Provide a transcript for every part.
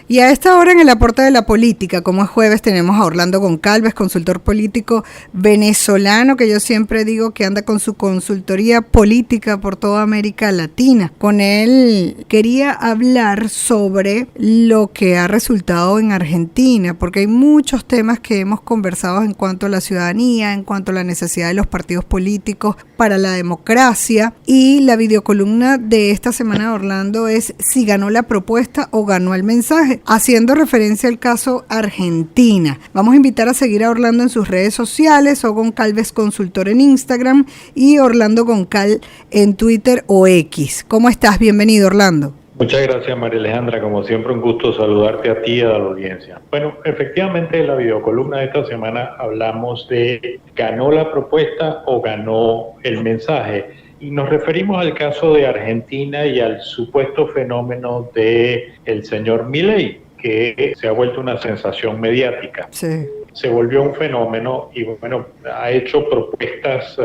Y a esta hora en el aporte de la política, como es jueves, tenemos a Orlando Goncalves, consultor político venezolano, que yo siempre digo que anda con su consultoría política por toda América Latina. Con él quería hablar sobre lo que ha resultado en Argentina, porque hay muchos temas que hemos conversado en cuanto a la ciudadanía, en cuanto a la necesidad de los partidos políticos para la democracia. Y la videocolumna de esta semana de Orlando es si ganó la propuesta o ganó el mensaje, haciendo referencia al caso Argentina. Vamos a invitar a seguir a Orlando en sus redes sociales, o Goncalves Consultor en Instagram y Orlando Goncal en Twitter o X. ¿Cómo estás? Bienvenido, Orlando. Muchas gracias, María Alejandra. Como siempre, un gusto saludarte a ti y a la audiencia. Bueno, efectivamente, en la videocolumna de esta semana hablamos de ¿ganó la propuesta o ganó el mensaje? Y nos referimos al caso de Argentina y al supuesto fenómeno de el señor Milei, que se ha vuelto una sensación mediática. Sí. Se volvió un fenómeno y bueno, ha hecho propuestas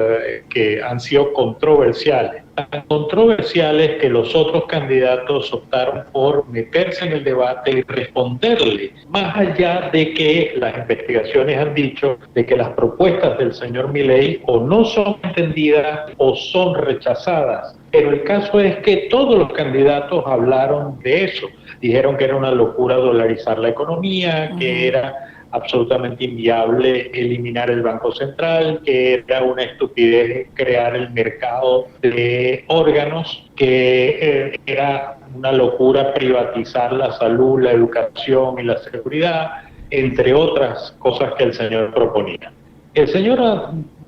que han sido controversiales. Tan controversiales que los otros candidatos optaron por meterse en el debate y responderle, más allá de que las investigaciones han dicho de que las propuestas del señor Milei o no son entendidas o son rechazadas. Pero el caso es que todos los candidatos hablaron de eso. Dijeron que era una locura dolarizar la economía, que era absolutamente inviable eliminar el Banco Central, que era una estupidez crear el mercado de órganos, que era una locura privatizar la salud, la educación y la seguridad, entre otras cosas que el señor proponía. El señor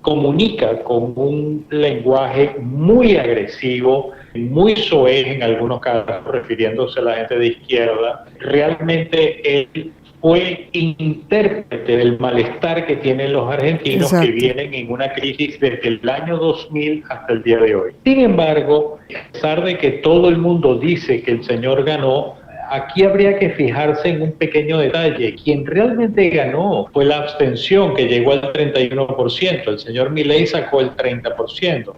comunica con un lenguaje muy agresivo, muy soez en algunos casos, refiriéndose a la gente de izquierda. Realmente él fue intérprete del malestar que tienen los argentinos. Exacto. Que vienen en una crisis desde el año 2000 hasta el día de hoy. Sin embargo, a pesar de que todo el mundo dice que el señor ganó, aquí habría que fijarse en un pequeño detalle. Quien realmente ganó fue la abstención, que llegó al 31%. El señor Milei sacó el 30%.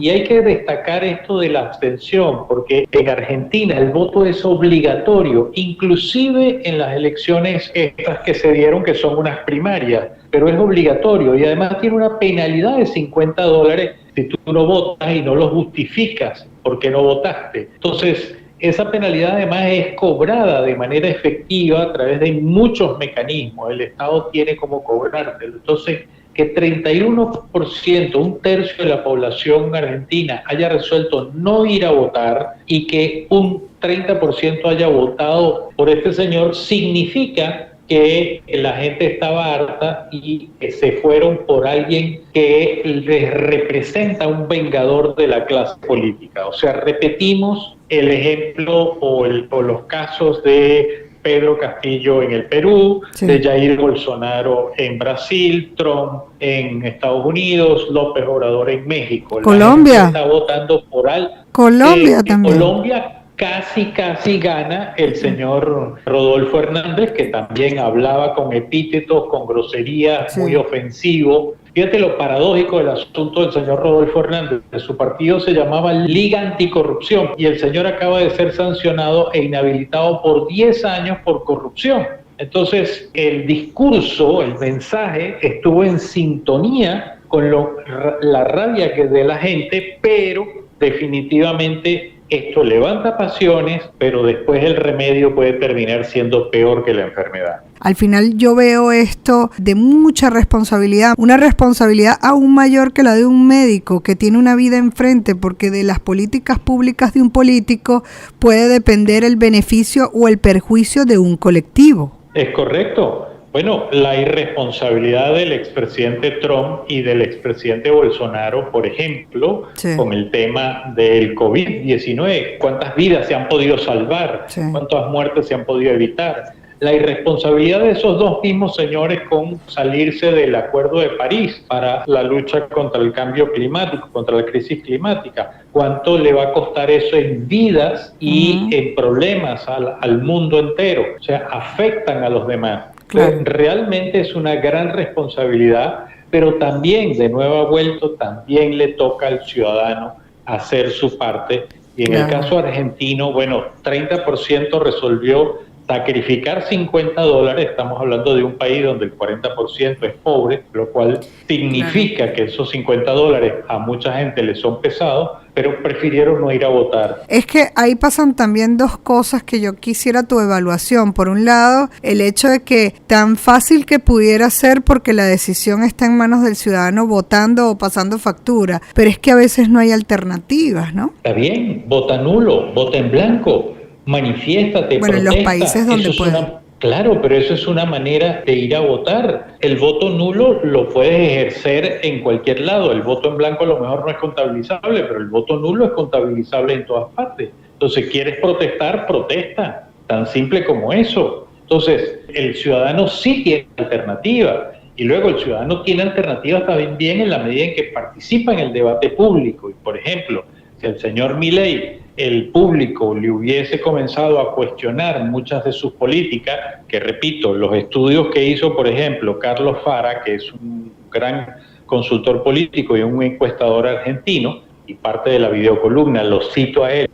Y hay que destacar esto de la abstención, porque en Argentina el voto es obligatorio, inclusive en las elecciones estas que se dieron, que son unas primarias, pero es obligatorio y además tiene una penalidad de $50 si tú no votas y no lo justificas por qué no votaste. Entonces, esa penalidad además es cobrada de manera efectiva a través de muchos mecanismos. El Estado tiene como cobrártelo. Entonces, que 31%, un tercio de la población argentina, haya resuelto no ir a votar y que un 30% haya votado por este señor, significa que la gente estaba harta y que se fueron por alguien que les representa un vengador de la clase política. O sea, repetimos el ejemplo o los casos de Pedro Castillo en el Perú, sí, de Jair Bolsonaro en Brasil, Trump en Estados Unidos, López Obrador en México. Colombia. Está votando por Colombia también. Colombia casi gana el señor Rodolfo Hernández, que también hablaba con epítetos, con groserías, sí, muy ofensivo. Fíjate lo paradójico del asunto del señor Rodolfo Hernández. Su partido se llamaba Liga Anticorrupción y el señor acaba de ser sancionado e inhabilitado por 10 años por corrupción. Entonces, el discurso, el mensaje estuvo en sintonía con la rabia que de la gente, pero definitivamente esto levanta pasiones, pero después el remedio puede terminar siendo peor que la enfermedad. Al final yo veo esto de mucha responsabilidad, una responsabilidad aún mayor que la de un médico que tiene una vida enfrente, porque de las políticas públicas de un político puede depender el beneficio o el perjuicio de un colectivo. Es correcto. Bueno, la irresponsabilidad del expresidente Trump y del expresidente Bolsonaro, por ejemplo, sí, con el tema del COVID-19, cuántas vidas se han podido salvar, sí, cuántas muertes se han podido evitar. La irresponsabilidad de esos dos mismos señores con salirse del Acuerdo de París para la lucha contra el cambio climático, contra la crisis climática. ¿Cuánto le va a costar eso en vidas y en problemas al mundo entero? O sea, afectan a los demás. Claro. Realmente es una gran responsabilidad, pero también, de nuevo vuelto, también le toca al ciudadano hacer su parte. Y en el caso argentino, bueno, 30% resolvió sacrificar $50, estamos hablando de un país donde el 40% es pobre, lo cual significa que esos $50 a mucha gente les son pesados, pero prefirieron no ir a votar. Es que ahí pasan también dos cosas que yo quisiera tu evaluación. Por un lado, el hecho de que tan fácil que pudiera ser porque la decisión está en manos del ciudadano votando o pasando factura, pero es que a veces no hay alternativas, ¿no? Está bien, vota nulo, vota en blanco, manifiéstate, bueno, protesta. En los países donde pueden. Claro, pero eso es una manera de ir a votar. El voto nulo lo puedes ejercer en cualquier lado. El voto en blanco a lo mejor no es contabilizable, pero el voto nulo es contabilizable en todas partes. Entonces, ¿quieres protestar? Protesta. Tan simple como eso. Entonces, el ciudadano sí tiene alternativa. Y luego el ciudadano tiene alternativas también en la medida en que participa en el debate público. Y, por ejemplo, si el señor Milei, el público le hubiese comenzado a cuestionar muchas de sus políticas, que repito, los estudios que hizo, por ejemplo, Carlos Fara, que es un gran consultor político y un encuestador argentino, y parte de la videocolumna, lo cito a él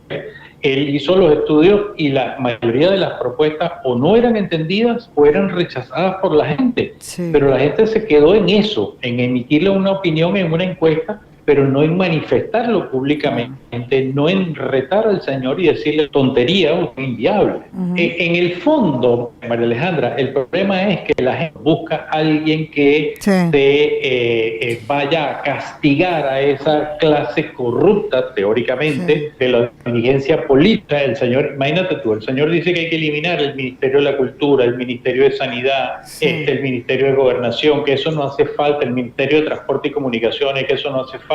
hizo los estudios y la mayoría de las propuestas o no eran entendidas o eran rechazadas por la gente, sí. Pero la gente se quedó en eso, en emitirle una opinión en una encuesta, pero no en manifestarlo públicamente, no en retar al señor y decirle tontería o inviable. En el fondo, María Alejandra, el problema es que la gente busca a alguien que se vaya a castigar a esa clase corrupta, teóricamente, de la dirigencia política. El señor, imagínate tú, el señor dice que hay que eliminar el Ministerio de la Cultura, el Ministerio de Sanidad, el Ministerio de Gobernación, que eso no hace falta, el Ministerio de Transporte y Comunicaciones, que eso no hace falta.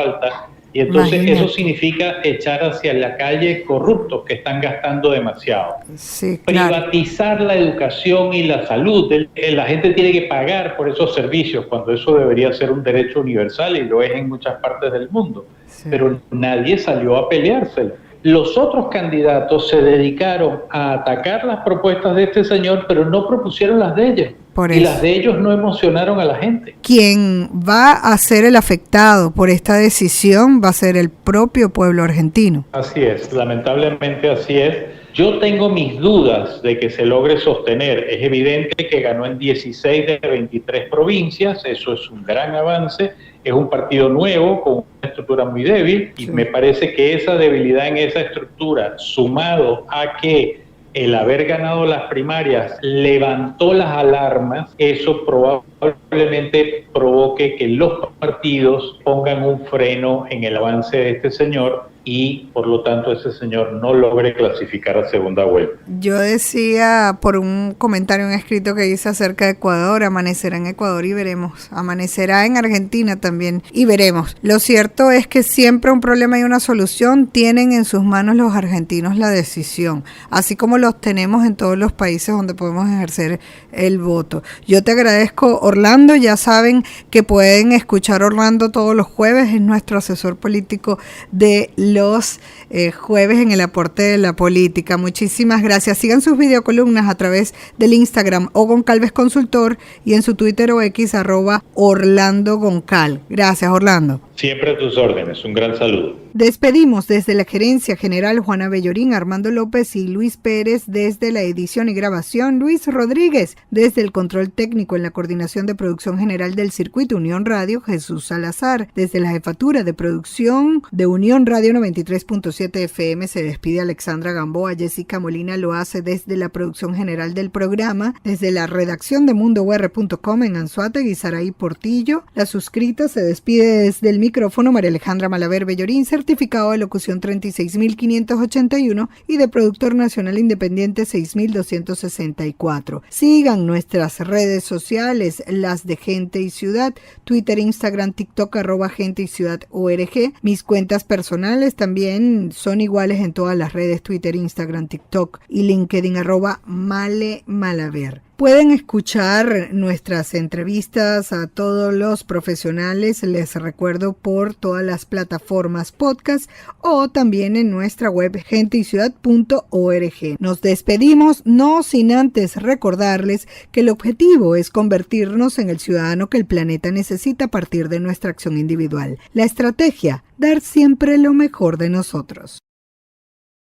Y entonces eso significa echar hacia la calle corruptos que están gastando demasiado. Sí, claro. Privatizar la educación y la salud. La gente tiene que pagar por esos servicios cuando eso debería ser un derecho universal y lo es en muchas partes del mundo. Sí. Pero nadie salió a peleárselo. Los otros candidatos se dedicaron a atacar las propuestas de este señor, pero no propusieron las de ellos. Y las de ellos no emocionaron a la gente. Quien va a ser el afectado por esta decisión va a ser el propio pueblo argentino. Así es, lamentablemente así es. Yo tengo mis dudas de que se logre sostener. Es evidente que ganó en 16 de 23 provincias, eso es un gran avance. Es un partido nuevo con una estructura muy débil y me parece que esa debilidad en esa estructura, sumado a que el haber ganado las primarias levantó las alarmas, eso probablemente provoque que los partidos pongan un freno en el avance de este señor y por lo tanto ese señor no logre clasificar a segunda vuelta. Yo decía por un comentario en escrito que hice acerca de Ecuador, amanecerá en Ecuador y veremos, amanecerá en Argentina también y veremos. Lo cierto es que siempre un problema y una solución, tienen en sus manos los argentinos la decisión, así como los tenemos en todos los países donde podemos ejercer el voto. Yo te agradezco, Orlando, ya saben que pueden escuchar a Orlando todos los jueves, es nuestro asesor político de los jueves en el aporte de la política. Muchísimas gracias. Sigan sus videocolumnas a través del Instagram @Goncalves Consultor y en su Twitter o X @OrlandoGoncal. Gracias, Orlando. Siempre a tus órdenes. Un gran saludo. Despedimos desde la gerencia general Juana Bellorín, Armando López y Luis Pérez, desde la edición y grabación Luis Rodríguez, desde el control técnico en la coordinación de producción general del circuito Unión Radio Jesús Salazar, desde la jefatura de producción de Unión Radio 93.7 FM se despide Alexandra Gamboa. Jessica Molina lo hace desde la producción general del programa, desde la redacción de mundour.com en Anzoátegui, Saraí Portillo. La suscrita se despide desde el micrófono María Alejandra Malaver Bellorín, certificado de locución 36.581 y de productor nacional independiente 6.264. Sigan nuestras redes sociales, las de Gente y Ciudad, Twitter, Instagram, TikTok, @Gente y Ciudad ORG. Mis cuentas personales también son iguales en todas las redes, Twitter, Instagram, TikTok y LinkedIn, @Male_Malaver. Pueden escuchar nuestras entrevistas a todos los profesionales, les recuerdo, por todas las plataformas podcast o también en nuestra web genteyciudad.org. Nos despedimos, no sin antes recordarles que el objetivo es convertirnos en el ciudadano que el planeta necesita a partir de nuestra acción individual. La estrategia, dar siempre lo mejor de nosotros.